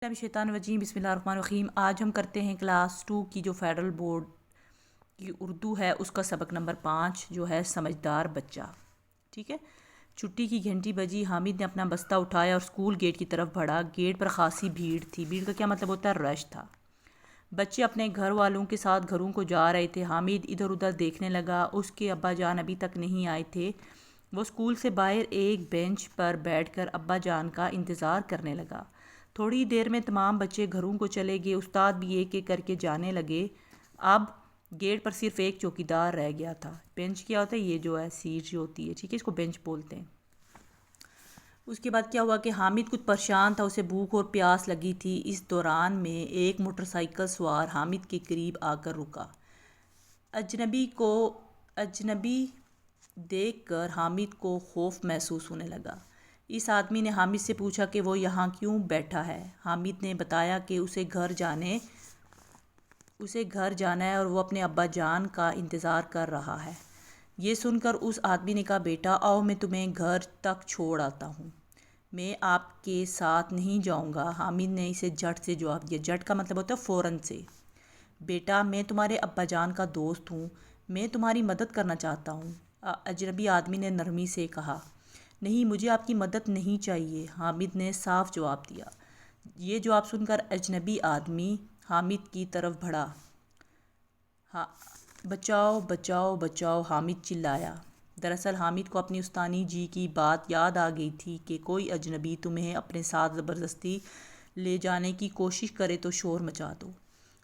शैतानरजीम बिस्मिल्लाहिर्रहमानिर्रहीम। आज हम करते हैं क्लास 2 की जो फेडरल बोर्ड की उर्दू है उसका सबक नंबर 5 जो है समझदार बच्चा। ठीक है। छुट्टी की घंटी बजी, हामिद ने अपना बस्ता उठाया और स्कूल गेट की तरफ बढ़ा। गेट पर खासी भीड़ थी। भीड़ का क्या मतलब होता है? रश था। बच्चे अपने घर वालों के साथ घरों को जा रहे थे। हामिद इधर उधर देखने लगा। उसके अब्बा जान अभी तक नहीं आए थे। वो स्कूल से बाहर एक बेंच पर बैठकर अब्बा जान का इंतज़ार करने लगा। थोड़ी देर में तमाम बच्चे घरों को चले गए। उस्ताद भी एक एक करके जाने लगे। अब गेट पर सिर्फ एक चौकीदार रह गया था। बेंच क्या होता है? ये जो है सीट जो होती है, ठीक है, इसको बेंच बोलते हैं। उसके बाद क्या हुआ कि हामिद कुछ परेशान था। उसे भूख और प्यास लगी थी। इस दौरान में एक मोटरसाइकिल सवार हामिद के करीब आकर रुका। अजनबी देखकर हामिद को खौफ महसूस होने लगा। इस आदमी ने हामिद से पूछा कि वो यहाँ क्यों बैठा है। हामिद ने बताया कि उसे घर जाना है और वो अपने अब्बा जान का इंतज़ार कर रहा है। ये सुनकर उस आदमी ने कहा, बेटा आओ मैं तुम्हें घर तक छोड़ आता हूँ। मैं आपके साथ नहीं जाऊँगा। हामिद ने इसे झट से जवाब दिया। झट का मतलब होता है फ़ौरन से। बेटा मैं तुम्हारे अब्बा जान का दोस्त हूँ, मैं तुम्हारी मदद करना चाहता हूँ। अजनबी आदमी ने नरमी से कहा। नहीं, मुझे आपकी मदद नहीं चाहिए, हामिद ने साफ जवाब दिया। ये जवाब सुनकर अजनबी आदमी हामिद की तरफ बढ़ा। हाँ, बचाओ बचाओ बचाओ, हामिद चिल्लाया। दरअसल हामिद को अपनी उस्तानी जी की बात याद आ गई थी कि कोई अजनबी तुम्हें अपने साथ ज़बरदस्ती ले जाने की कोशिश करे तो शोर मचा दो।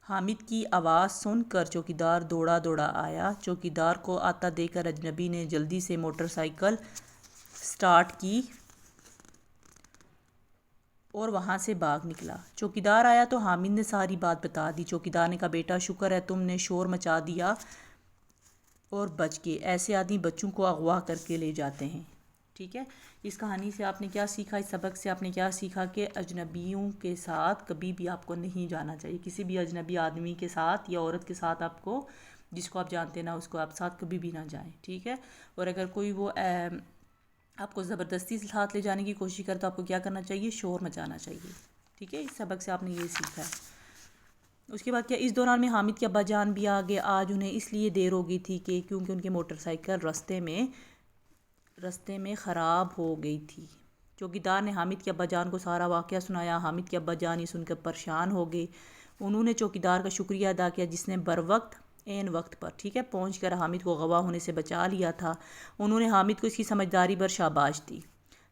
हामिद की आवाज़ सुनकर चौकीदार दौड़ा दौड़ा आया। चौकीदार को आता देखकर अजनबी ने जल्दी से मोटरसाइकिल स्टार्ट की और वहाँ से भाग निकला। चौकीदार आया तो हामिद ने सारी बात बता दी। चौकीदार ने कहा, बेटा शुक्र है तुमने शोर मचा दिया और बच गए। ऐसे आदमी बच्चों को अगवा करके ले जाते हैं। ठीक है। इस कहानी से आपने क्या सीखा? इस सबक से आपने क्या सीखा कि अजनबियों के साथ कभी भी आपको नहीं जाना चाहिए। किसी भी अजनबी आदमी के साथ या औरत के साथ आपको, जिसको आप जानते ना, उसको आप साथ कभी भी ना जाएं। ठीक है। और अगर कोई वो आपको ज़बरदस्ती से साथ ले जाने की कोशिश करे तो आपको क्या करना चाहिए? शोर मचाना चाहिए। ठीक है। इस सबक से आपने ये सीखा है। उसके बाद क्या, इस दौरान में हामिद के अब्बा जान भी आ गए। आज उन्हें इसलिए देर हो गई थी कि क्योंकि उनकी मोटरसाइकिल रास्ते में ख़राब हो गई थी। चौकीदार ने हामिद के अब्बा जान को सारा वाक़या सुनाया। हामिद के अब्बा जान ये सुनकर परेशान हो गए। उन्होंने चौकीदार का शुक्रिया अदा किया जिसने बर वक्त एन वक्त पर, ठीक है, पहुँच कर हामिद को गवाह होने से बचा लिया था। उन्होंने हामिद को इसकी समझदारी पर शाबाश दी।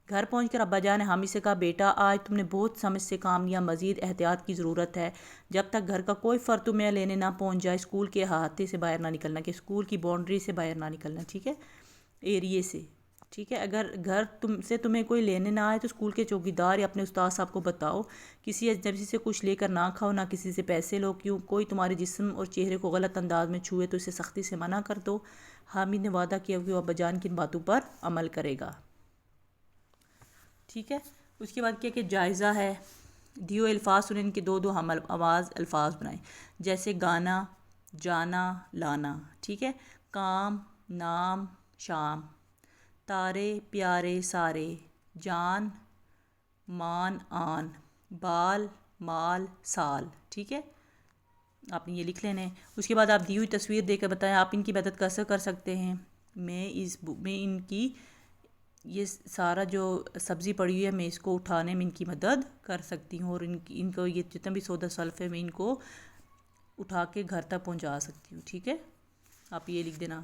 घर पहुंचकर अब्बा जान ने हामिद से कहा, बेटा आज तुमने बहुत समझ से काम लिया, मज़ीद एहतियात की ज़रूरत है। जब तक घर का कोई फ़र्द तुम्हें लेने ना पहुंच जाए स्कूल के अहाते से बाहर ना निकलना, कि स्कूल की बाउंड्री से बाहर ना निकलना। ठीक है, एरिए से। ठीक है। अगर घर तुम्हें कोई लेने ना आए तो स्कूल के चौकीदार या अपने उस्ताद साहब को बताओ। किसी अजनबी से कुछ लेकर ना खाओ, ना किसी से पैसे लो। क्यों कोई तुम्हारे जिस्म और चेहरे को गलत अंदाज में छुए तो इसे सख्ती से मना कर दो। हामिद ने वादा किया कि वह अब्बा जान की इन बातों पर अमल करेगा। ठीक है। उसके बाद क्या कि जायज़ा है। दियो अल्फाज सुने, इनके दो दो हम आवाज़ अल्फाज बनाएं। जैसे गाना, जाना, लाना। ठीक है। काम, नाम, शाम। तारे प्यारे सारे। जान, मान, आन। बाल, माल, साल। ठीक है। आपने ये लिख लेना है। उसके बाद आप दी हुई तस्वीर देकर बताएं आप इनकी मदद कैसे कर सकते हैं। मैं इनकी ये सारा जो सब्ज़ी पड़ी हुई है मैं इसको उठाने में इनकी मदद कर सकती हूँ और इनको ये जितना भी सौदा सल्फ़ है मैं इनको उठा के घर तक पहुँचा सकती हूँ। ठीक है। आप ये लिख देना।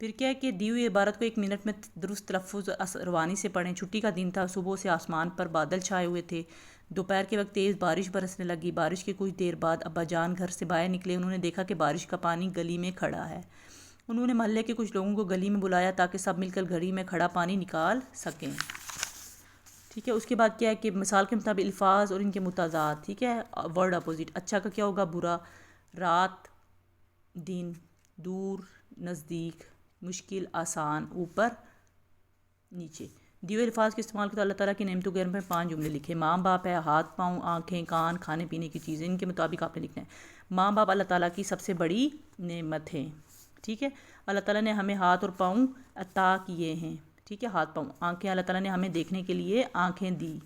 फिर क्या है कि दी हुई इबारत को 1 मिनट में दुरुस्त तलफ़्फ़ुज़ रवानी से पढ़ें। छुट्टी का दिन था। सुबह से आसमान पर बादल छाए हुए थे। दोपहर के वक्त तेज़ बारिश बरसने लगी। बारिश के कुछ देर बाद अब्बा जान घर से बाहर निकले। उन्होंने देखा कि बारिश का पानी गली में खड़ा है। उन्होंने मोहल्ले के कुछ लोगों को गली में बुलाया ताकि सब मिलकर गली में खड़ा पानी निकाल सकें। ठीक है। उसके बाद क्या है कि मिसाल के मुताबिक अल्फाज और इनके मुताज़ात। ठीक है। Word opposite. अच्छा का क्या होगा? बुरा। रात, दिन, दूर, नज़दीक, मुश्किल, आसान, ऊपर, नीचे। दिए हुए अल्फाज के इस्तेमाल को अल्लाह ताला की नेमतों के बारे में 5 जुमले लिखे। माँ बाप है, हाथ पाँव, आँखें, कान, खाने पीने की चीज़ें, इनके मुताबिक आपने लिखना है। माँ बाप अल्लाह ताला की सबसे बड़ी नेमत है। ठीक है। अल्लाह ताला ने हमें हाथ और पाँव अता किए हैं। ठीक है। हाथ पाँव। आँखें, अल्लाह ताला ने हमें देखने के लिए आँखें दी।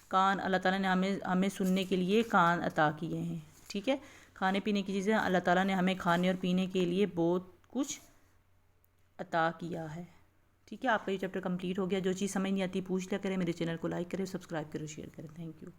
کان، اللہ تعالیٰ نے ہمیں سننے کے لیے کان عطا کیے ہیں، ٹھیک ہے. کھانے پینے کی چیزیں، اللہ تعالیٰ نے ہمیں کھانے اور پینے کے لیے بہت کچھ عطا کیا ہے. ٹھیک ہے، آپ کا یہ چیپٹر کمپلیٹ ہو گیا. جو چیز سمجھ نہیں آتی پوچھ لیا کریں. میرے چینل کو لائک کریں، سبسکرائب کریں، شیئر کریں. Thank you.